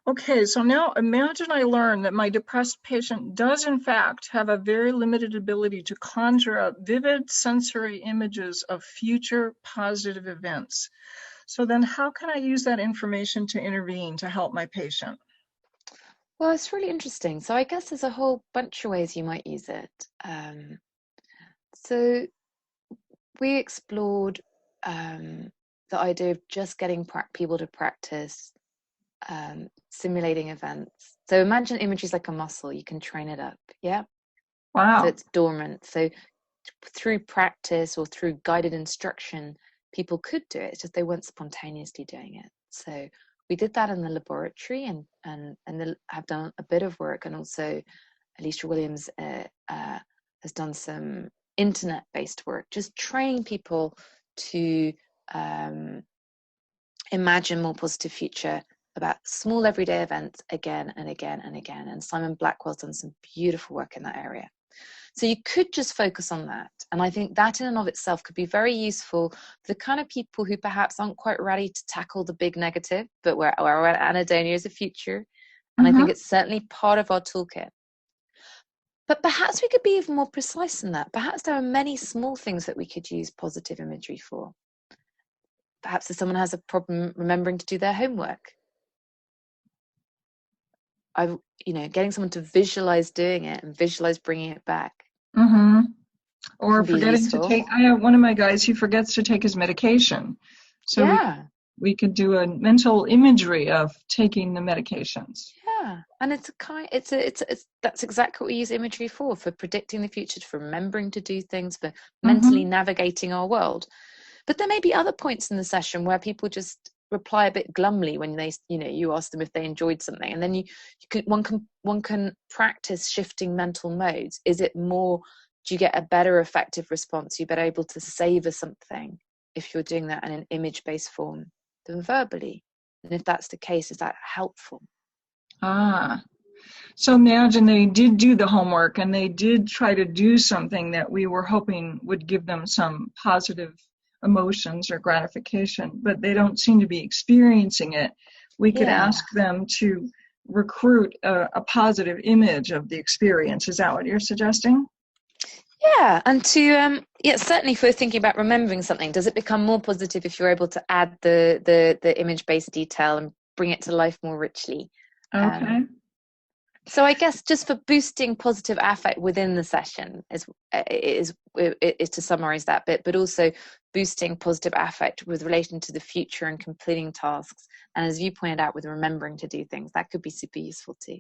Okay, so now imagine I learn that my depressed patient does in fact have a very limited ability to conjure up vivid sensory images of future positive events. So then how can I use that information to intervene to help my patient? Well, it's really interesting. So I guess there's a whole bunch of ways you might use it. So we explored the idea of just getting people to practice simulating events. So imagine imagery is like a muscle, you can train it up, yeah? So Wow. it's dormant. So through practice or through guided instruction, people could do it. It's just they weren't spontaneously doing it. So we did that in the laboratory and have done a bit of work. And also Alicia Williams has done some internet-based work, just training people to imagine more positive future about small everyday events again and again and again. And Simon Blackwell's done some beautiful work in that area. So you could just focus on that. And I think that in and of itself could be very useful for the kind of people who perhaps aren't quite ready to tackle the big negative, but where anhedonia is a future. And I think it's certainly part of our toolkit. But perhaps we could be even more precise than that. Perhaps there are many small things that we could use positive imagery for. Perhaps if someone has a problem remembering to do their homework, getting someone to visualize doing it and visualize bringing it back Or can be forgetting to useful. take, I have one of my guys, he forgets to take his medication. So Yeah. we could do a mental imagery of taking the medications. Yeah, and that's exactly what we use imagery for predicting the future, for remembering to do things, for mentally navigating our world. But there may be other points in the session where people just reply a bit glumly when you ask them if they enjoyed something, and then one can practice shifting mental modes. Is it more? Do you get a better effective response? You're better able to savor something if you're doing that in an image-based form than verbally. And if that's the case, is that helpful? So imagine they did do the homework and they did try to do something that we were hoping would give them some positive emotions or gratification, but they don't seem to be experiencing it. We could ask them to recruit a positive image of the experience. Is that what you're suggesting? Yeah, and certainly if we're thinking about remembering something, does it become more positive if you're able to add the image-based detail and bring it to life more richly? Okay. So I guess just for boosting positive affect within the session is to summarize that bit, but also boosting positive affect with relation to the future and completing tasks. And as you pointed out, with remembering to do things, that could be super useful too.